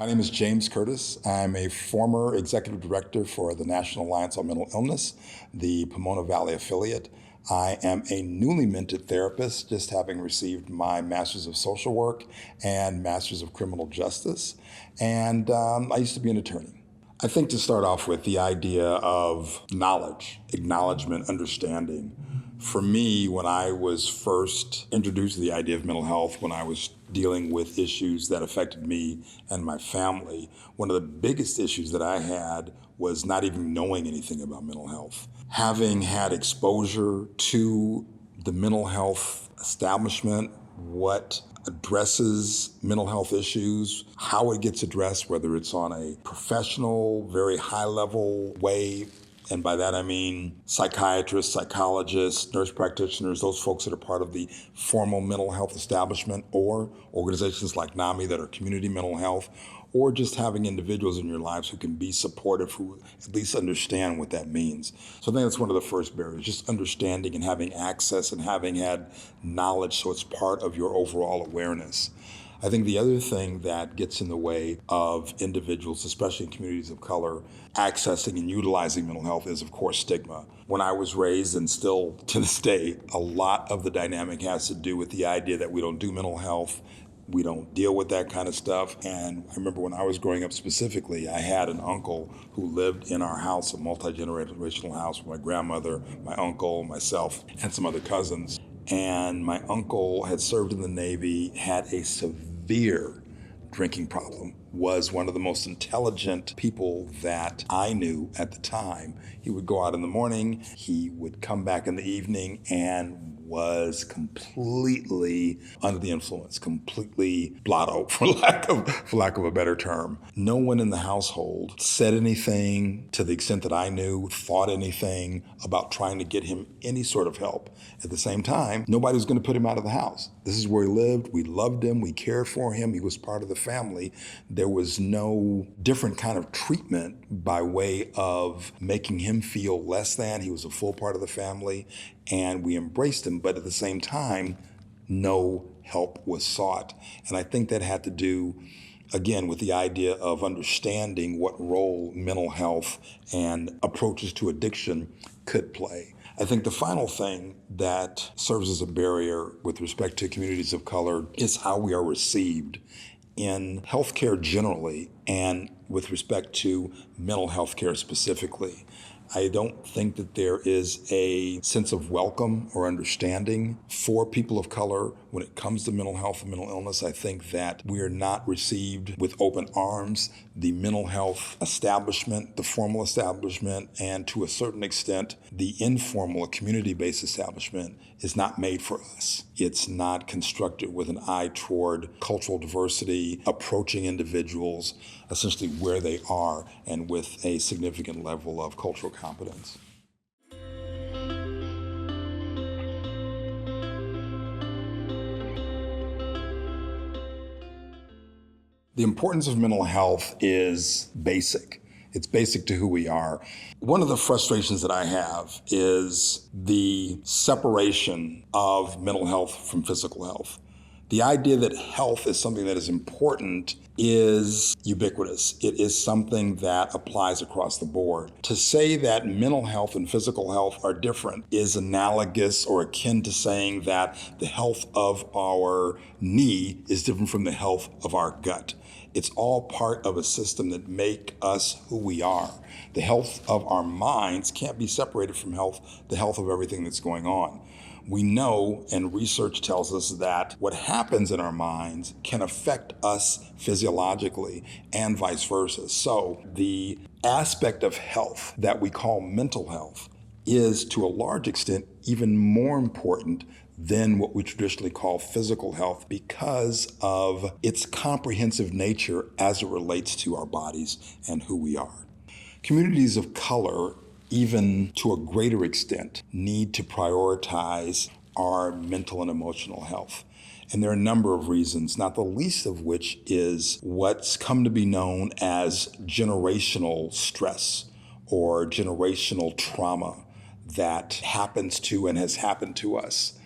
My name is James Curtis. I'm a former executive director for the National Alliance on Mental Illness, the Pomona Valley affiliate. I am a newly minted therapist, just having received my Master's of Social Work and Master's of Criminal Justice. And I used to be an attorney. I think to start off with, the idea of knowledge, acknowledgement, understanding. For me, when I was first introduced to the idea of mental health, when I was dealing with issues that affected me and my family, one of the biggest issues that I had was not even knowing anything about mental health. Having had exposure to the mental health establishment, what addresses mental health issues, how it gets addressed, whether it's on a professional, very high level way, and by that I mean psychiatrists, psychologists, nurse practitioners, those folks that are part of the formal mental health establishment, or organizations like NAMI that are community mental health, or just having individuals in your lives who can be supportive, who at least understand what that means. So I think that's one of the first barriers, just understanding and having access and having had knowledge so it's part of your overall awareness. I think the other thing that gets in the way of individuals, especially in communities of color, accessing and utilizing mental health is, of course, stigma. When I was raised, and still to this day, a lot of the dynamic has to do with the idea that we don't do mental health, we don't deal with that kind of stuff. And I remember when I was growing up specifically, I had an uncle who lived in our house, a multi-generational house with my grandmother, my uncle, myself, and some other cousins. And my uncle had served in the Navy, had a severe drinking problem, was one of the most intelligent people that I knew at the time. He would go out in the morning, he would come back in the evening, and was completely under the influence, completely blotto, for lack of a better term. No one in the household said anything to the extent that I knew, thought anything about trying to get him any sort of help. At the same time, nobody was going to put him out of the house. This is where he lived. We loved him. We cared for him. He was part of the family. There was no different kind of treatment by way of making him feel less than. He was a full part of the family, and we embraced him. But at the same time, no help was sought. And I think that had to do, again, with the idea of understanding what role mental health and approaches to addiction could play. I think the final thing that serves as a barrier with respect to communities of color is how we are received in healthcare generally and with respect to mental health care specifically. I don't think that there is a sense of welcome or understanding for people of color when it comes to mental health and mental illness. I think that we are not received with open arms. The mental health establishment, the formal establishment, and to a certain extent, the informal, community-based establishment is not made for us. It's not constructed with an eye toward cultural diversity, approaching individuals essentially where they are and with a significant level of cultural competence. The importance of mental health is basic. It's basic to who we are. One of the frustrations that I have is the separation of mental health from physical health. The idea that health is something that is important is ubiquitous. It is something that applies across the board. To say that mental health and physical health are different is analogous or akin to saying that the health of our knee is different from the health of our gut. It's all part of a system that make us who we are. The health of our minds can't be separated from the health of everything that's going on. We know, and research tells us, that what happens in our minds can affect us physiologically and vice versa. So the aspect of health that we call mental health is, to a large extent, even more important than what we traditionally call physical health because of its comprehensive nature as it relates to our bodies and who we are. Communities of color, even to a greater extent, need to prioritize our mental and emotional health. And there are a number of reasons, not the least of which is what's come to be known as generational stress or generational trauma that happens to and has happened to us.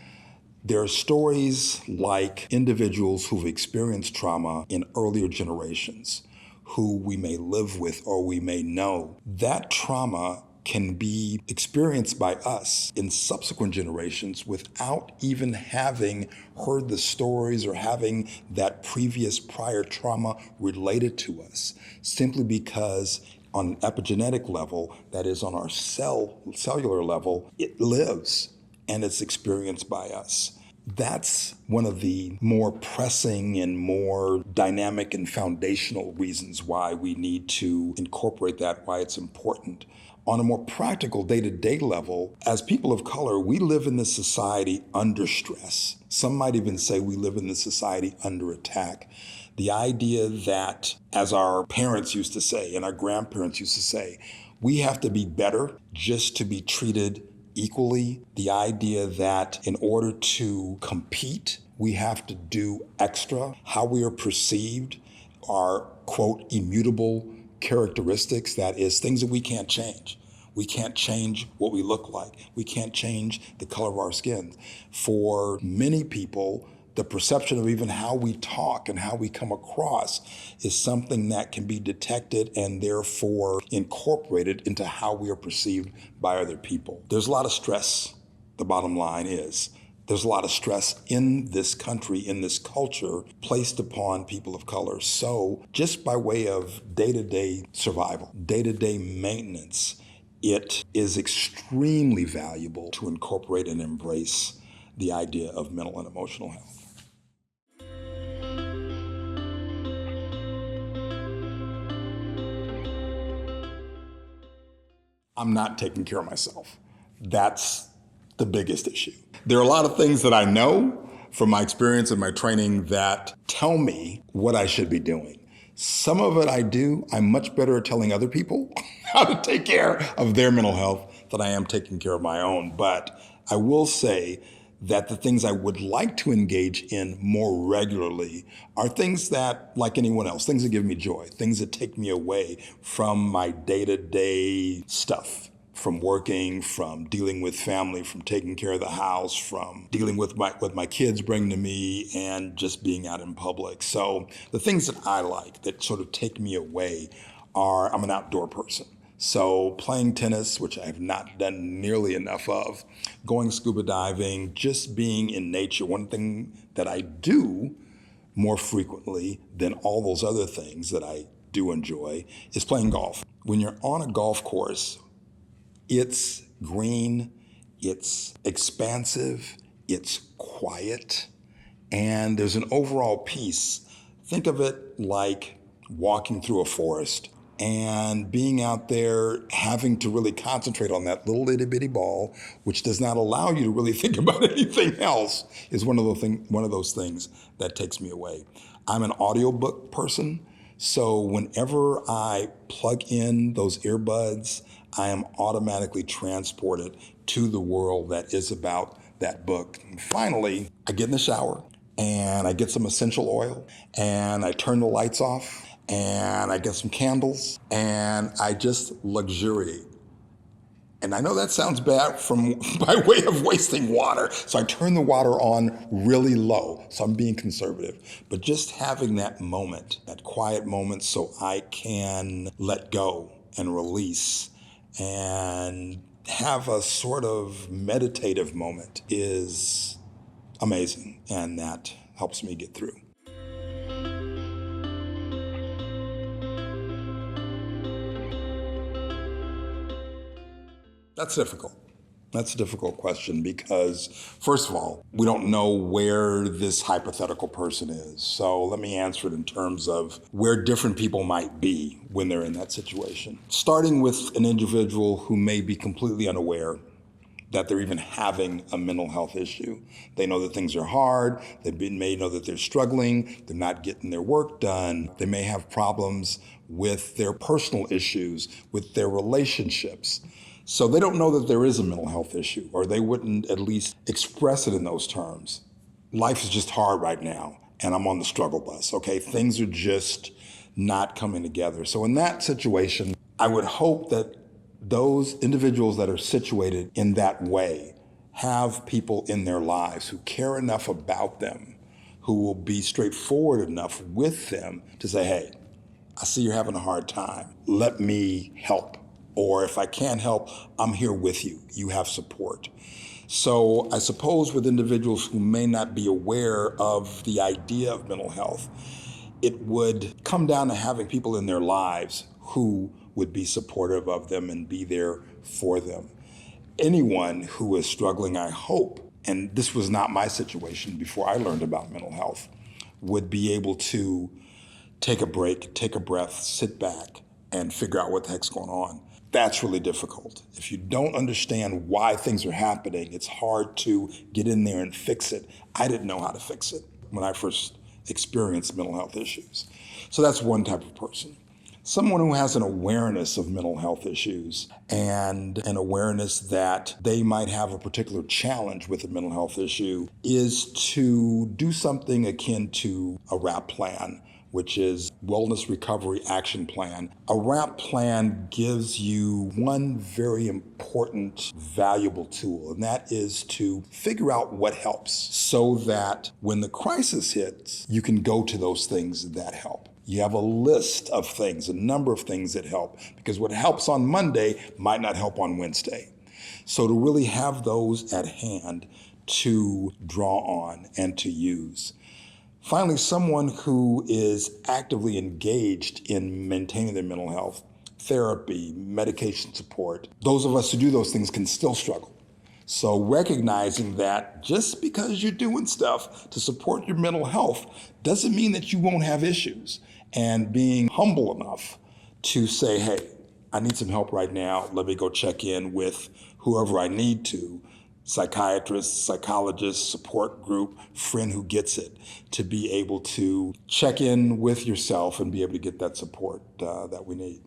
There are stories like individuals who've experienced trauma in earlier generations who we may live with or we may know. That trauma can be experienced by us in subsequent generations without even having heard the stories or having that previous prior trauma related to us, simply because on an epigenetic level, that is on our cellular level, it lives and it's experienced by us. That's one of the more pressing and more dynamic and foundational reasons why we need to incorporate that, why it's important. On a more practical day-to-day level, as people of color, we live in this society under stress. Some might even say we live in this society under attack. The idea that, as our parents used to say and our grandparents used to say, we have to be better just to be treated equally. The idea that in order to compete, we have to do extra. How we are perceived are, quote, immutable characteristics, that is, things that we can't change. We can't change what we look like. We can't change the color of our skin. For many people, the perception of even how we talk and how we come across is something that can be detected and therefore incorporated into how we are perceived by other people. There's a lot of stress, the bottom line is. There's a lot of stress in this country, in this culture, placed upon people of color. So just by way of day-to-day survival, day-to-day maintenance, it is extremely valuable to incorporate and embrace the idea of mental and emotional health. I'm not taking care of myself. That's the biggest issue. There are a lot of things that I know from my experience and my training that tell me what I should be doing. Some of it I do. I'm much better at telling other people how to take care of their mental health than I am taking care of my own. But I will say that the things I would like to engage in more regularly are things that, like anyone else, things that give me joy, things that take me away from my day-to-day stuff, from working, from dealing with family, from taking care of the house, from dealing with what my kids bring to me, and just being out in public. So the things that I like that sort of take me away are, I'm an outdoor person. So playing tennis, which I have not done nearly enough of, going scuba diving, just being in nature. One thing that I do more frequently than all those other things that I do enjoy is playing golf. When you're on a golf course, it's green, it's expansive, it's quiet, and there's an overall peace. Think of it like walking through a forest and being out there having to really concentrate on that little itty bitty ball, which does not allow you to really think about anything else, is one of those things that takes me away. I'm an audiobook person, so whenever I plug in those earbuds, I am automatically transported to the world that is about that book. And finally, I get in the shower and I get some essential oil and I turn the lights off and I get some candles and I just luxuriate. And I know that sounds bad by way of wasting water. So I turn the water on really low. So I'm being conservative. But just having that moment, that quiet moment, so I can let go and release and have a sort of meditative moment is amazing. And that helps me get through. That's difficult. That's a difficult question because, first of all, we don't know where this hypothetical person is. So let me answer it in terms of where different people might be when they're in that situation. Starting with an individual who may be completely unaware that they're even having a mental health issue. They know that things are hard. They may know that they're struggling. They're not getting their work done. They may have problems with their personal issues, with their relationships. So they don't know that there is a mental health issue, or they wouldn't at least express it in those terms. Life is just hard right now, and I'm on the struggle bus, okay? Things are just not coming together. So in that situation, I would hope that those individuals that are situated in that way have people in their lives who care enough about them, who will be straightforward enough with them to say, hey, I see you're having a hard time. Let me help. Or if I can't help, I'm here with you. You have support. So I suppose with individuals who may not be aware of the idea of mental health, it would come down to having people in their lives who would be supportive of them and be there for them. Anyone who is struggling, I hope, and this was not my situation before I learned about mental health, would be able to take a break, take a breath, sit back, and figure out what the heck's going on. That's really difficult. If you don't understand why things are happening, it's hard to get in there and fix it. I didn't know how to fix it when I first experienced mental health issues. So that's one type of person. Someone who has an awareness of mental health issues and an awareness that they might have a particular challenge with a mental health issue is to do something akin to a RAP plan, which is Wellness Recovery Action Plan. A RAP plan gives you one very important, valuable tool, and that is to figure out what helps so that when the crisis hits, you can go to those things that help. You have a list of things, a number of things that help, because what helps on Monday might not help on Wednesday. So to really have those at hand to draw on and to use. Finally, someone who is actively engaged in maintaining their mental health, therapy, medication support. Those of us who do those things can still struggle. So recognizing that just because you're doing stuff to support your mental health doesn't mean that you won't have issues. And being humble enough to say, hey, I need some help right now. Let me go check in with whoever I need to, psychiatrist, psychologist, support group, friend who gets it, to be able to check in with yourself and be able to get that support that we need.